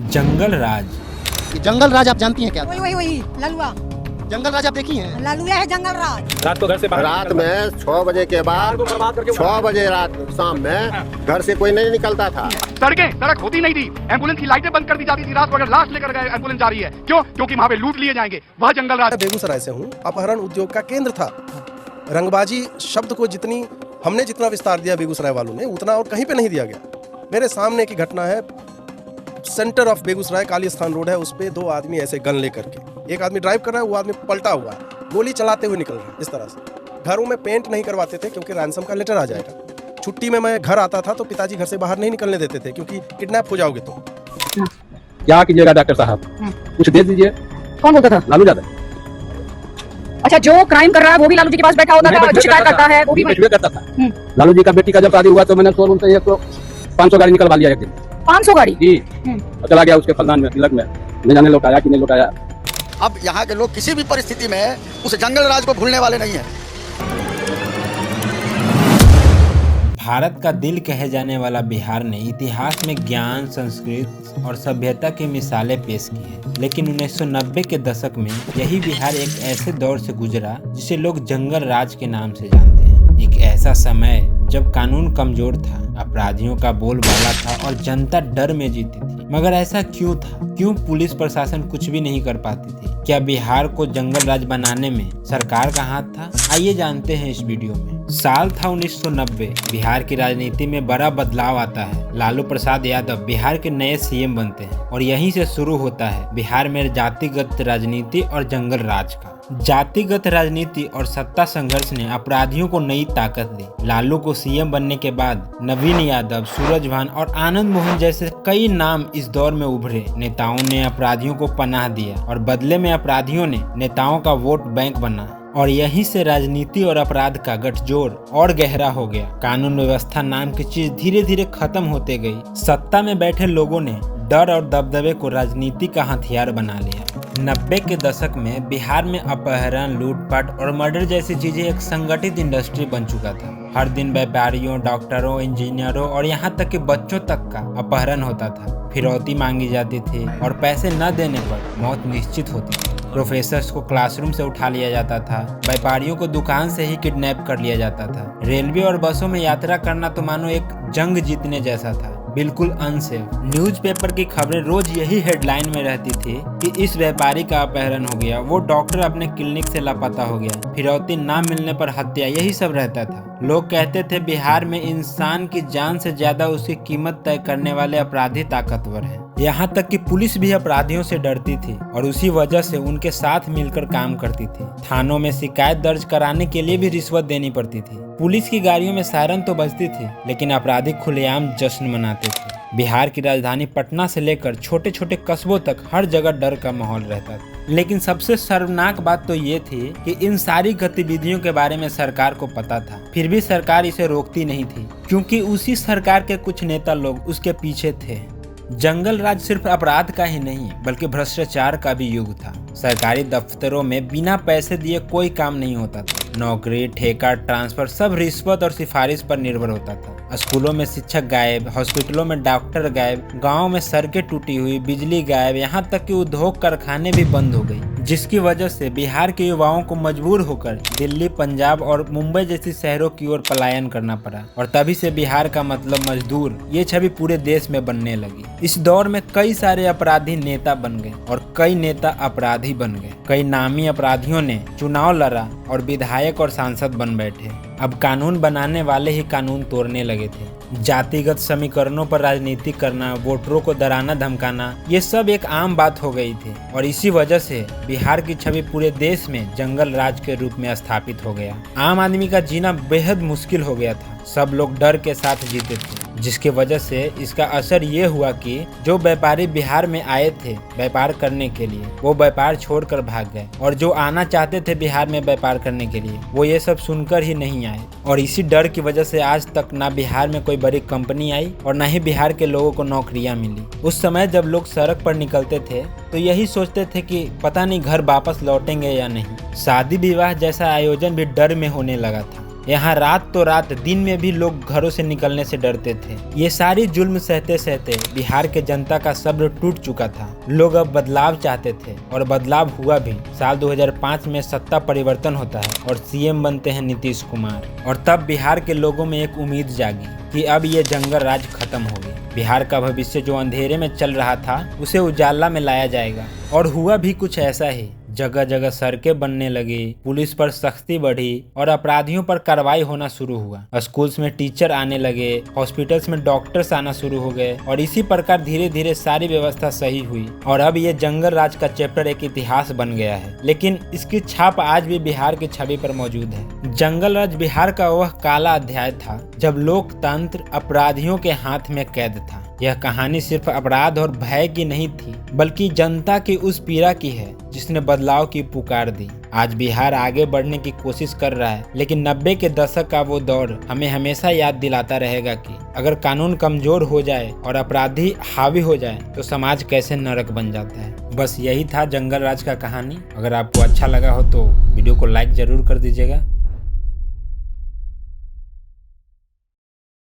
जंगल राज। जंगल राज आप जानती हैं क्या? वही ललुआ। जंगल राज आप देखी हैं? ललुआ है जंगल राज। रात को घर से बाहर रात में 6 बजे के बाद 6 बजे रात शाम में घर से कोई नहीं निकलता था। सड़क होती नहीं थी, एम्बुलेंस की लाइटें बंद कर दी जाती थी। रात को अगर लाश लेकर गए एम्बुलेंस जा रही है, क्यों? क्योंकि वहाँ पे लूट लिए जाएंगे। वह जंगल राज। बेगूसराय से हूँ। अपहरण उद्योग का केंद्र था। रंगबाजी शब्द को हमने जितना विस्तार दिया बेगूसराय वालों ने, उतना और कहीं पे नहीं दिया गया। मेरे सामने की घटना है, सेंटर ऑफ बेगूसराय काली स्थान रोड है, उस पे 2 आदमी ऐसे गन लेकर के, एक आदमी ड्राइव कर रहा है, वो आदमी पलटा हुआ है, गोली चलाते हुए निकल रहा है। इस तरह से घरों में पेंट नहीं करवाते थे क्योंकि रैंसम का लेटर आ जाएगा। छुट्टी में मैं घर आता था तो पिताजी घर से बाहर नहीं निकलने देते थे क्योंकि किडनैप हो जाओगे तो। क्या कीजिएगा डॉक्टर साहब, कुछ दे दीजिए। कौन बोलता था? लालू यादव। अच्छा, जो क्राइम कर रहा है वो भी लालू जी के पास बैठा होता था, जो शिकायत करता है वो भी करता था। लालू जी का बेटी का जब शादी हुआ तो मैंने शोरूम से 500 गाड़ी निकलवा लिया एक दिन। 500 गाड़ी जी, और चला गया उसके फलदान में, तिलक में, नहीं जाने लौटाया कि नहीं लौटाया। अब यहाँ के लोग किसी भी परिस्थिति में उस जंगल राज को भूलने वाले नहीं हैं। भारत का दिल कहे जाने वाला बिहार ने इतिहास में ज्ञान, संस्कृति और सभ्यता की मिसालें पेश की हैं। लेकिन 1990 के दशक में यही बिहार एक ऐसे दौर से गुजरा जिसे लोग जंगल राज के नाम से जानते हैं। एक ऐसा समय जब कानून कमजोर था, अपराधियों का बोलबाला था और जनता डर में जीती थी। मगर ऐसा क्यों था? क्यों पुलिस प्रशासन कुछ भी नहीं कर पाती थी? क्या बिहार को जंगल राज बनाने में सरकार का हाथ था? आइए जानते हैं इस वीडियो में। साल था 1990। बिहार की राजनीति में बड़ा बदलाव आता है। लालू प्रसाद यादव बिहार के नए सीएम बनते हैं और यहीं से शुरू होता है बिहार में जातिगत राजनीति और जंगल राज का। जातिगत राजनीति और सत्ता संघर्ष ने अपराधियों को नई ताकत दी। लालू को सीएम बनने के बाद नवीन यादव, सूरजभान और आनंद मोहन जैसे कई नाम इस दौर में उभरे। नेताओं ने अपराधियों को पनाह दिया और बदले में अपराधियों ने नेताओं का वोट बैंक बना और यहीं से राजनीति और अपराध का गठजोड़ और गहरा हो गया। कानून व्यवस्था नाम की चीज धीरे धीरे खत्म होते गई। सत्ता में बैठे लोगों ने डर और दबदबे को राजनीति का हथियार बना लिया। 90 के दशक में बिहार में अपहरण, लूटपाट और मर्डर जैसी चीजें एक संगठित इंडस्ट्री बन चुका था। हर दिन व्यापारियों, डॉक्टरों, इंजीनियरों और यहाँ तक कि बच्चों तक का अपहरण होता था। फिरौती मांगी जाती थी और पैसे न देने पर मौत निश्चित होती थी। प्रोफेसर्स को क्लासरूम से उठा लिया जाता था। व्यापारियों को दुकान से ही किडनैप कर लिया जाता था। रेलवे और बसों में यात्रा करना तो मानो एक जंग जीतने जैसा था, बिल्कुल अनसेफ। न्यूज़पेपर की खबरें रोज यही हेडलाइन में रहती थी कि इस व्यापारी का अपहरण हो गया, वो डॉक्टर अपने क्लिनिक से लापता हो गया, फिरौती ना मिलने पर हत्या, यही सब रहता था। लोग कहते थे बिहार में इंसान की जान से ज्यादा उसकी कीमत तय करने वाले अपराधी ताकतवर हैं। यहाँ तक कि पुलिस भी अपराधियों से डरती थी और उसी वजह से उनके साथ मिलकर काम करती थी। थानों में शिकायत दर्ज कराने के लिए भी रिश्वत देनी पड़ती थी। पुलिस की गाड़ियों में सायरन तो बजती थी, लेकिन अपराधी खुलेआम जश्न मनाते थे। बिहार की राजधानी पटना से लेकर छोटे छोटे कस्बों तक हर जगह डर का माहौल रहता था। लेकिन सबसे शर्मनाक बात तो ये थी कि इन सारी गतिविधियों के बारे में सरकार को पता था, फिर भी सरकार इसे रोकती नहीं थी, क्योंकि उसी सरकार के कुछ नेता लोग उसके पीछे थे। जंगल राज सिर्फ अपराध का ही नहीं बल्कि भ्रष्टाचार का भी युग था। सरकारी दफ्तरों में बिना पैसे दिए कोई काम नहीं होता था। नौकरी, ठेका, ट्रांसफर सब रिश्वत और सिफारिश पर निर्भर होता था। स्कूलों में शिक्षक गायब, हॉस्पिटलों में डॉक्टर गायब, गाँव में सड़कें टूटी हुई, बिजली गायब, यहाँ तक कि उद्योग कारखाने भी बंद हो गई, जिसकी वजह से बिहार के युवाओं को मजबूर होकर दिल्ली, पंजाब और मुंबई जैसी शहरों की ओर पलायन करना पड़ा। और तभी से बिहार का मतलब मजदूर, ये छवि पूरे देश में बनने लगी। इस दौर में कई सारे अपराधी नेता बन गए और कई नेता अपराधी बन गए। कई नामी अपराधियों ने चुनाव लड़ा और विधायक और सांसद बन बैठे। अब कानून बनाने वाले ही कानून तोड़ने लगे थे। जातिगत समीकरणों पर राजनीति करना, वोटरों को डराना धमकाना, ये सब एक आम बात हो गई थी और इसी वजह से बिहार की छवि पूरे देश में जंगल राज के रूप में स्थापित हो गया। आम आदमी का जीना बेहद मुश्किल हो गया था। सब लोग डर के साथ जीते थे, जिसकी वजह से इसका असर ये हुआ कि जो व्यापारी बिहार में आए थे व्यापार करने के लिए, वो व्यापार छोड़कर भाग गए और जो आना चाहते थे बिहार में व्यापार करने के लिए, वो ये सब सुनकर ही नहीं आए। और इसी डर की वजह से आज तक ना बिहार में कोई बड़ी कंपनी आई और ना ही बिहार के लोगों को नौकरियां मिली। उस समय जब लोग सड़क पर निकलते थे तो यही सोचते थे कि पता नहीं घर वापस लौटेंगे या नहीं। शादी विवाह जैसा आयोजन भी डर में होने लगा था। यहाँ रात तो रात, दिन में भी लोग घरों से निकलने से डरते थे। ये सारी जुल्म सहते सहते बिहार के जनता का सब्र टूट चुका था। लोग अब बदलाव चाहते थे और बदलाव हुआ भी। साल 2005 में सत्ता परिवर्तन होता है और सीएम बनते हैं नीतीश कुमार, और तब बिहार के लोगों में एक उम्मीद जागी कि अब ये जंगल राज खत्म हो गई। बिहार का भविष्य जो अंधेरे में चल रहा था उसे उजाला में लाया जाएगा। और हुआ भी कुछ ऐसा ही। जगह जगह सड़कें बनने लगी, पुलिस पर सख्ती बढ़ी और अपराधियों पर कार्रवाई होना शुरू हुआ। स्कूल्स में टीचर आने लगे, हॉस्पिटल्स में डॉक्टर्स आना शुरू हो गए, और इसी प्रकार धीरे धीरे सारी व्यवस्था सही हुई। और अब ये जंगल राज का चैप्टर एक इतिहास बन गया है, लेकिन इसकी छाप आज भी बिहार की छवि पर मौजूद है। जंगल राज बिहार का वह काला अध्याय था जब लोकतंत्र अपराधियों के हाथ में कैद था। यह कहानी सिर्फ अपराध और भय की नहीं थी, बल्कि जनता की उस पीड़ा की है जिसने बदलाव की पुकार दी। आज बिहार आगे बढ़ने की कोशिश कर रहा है, लेकिन 90 के दशक का वो दौर हमें हमेशा याद दिलाता रहेगा कि अगर कानून कमजोर हो जाए और अपराधी हावी हो जाए तो समाज कैसे नरक बन जाता है। बस यही था जंगल राज का कहानी। अगर आपको अच्छा लगा हो तो वीडियो को लाइक जरूर कर दीजिएगा।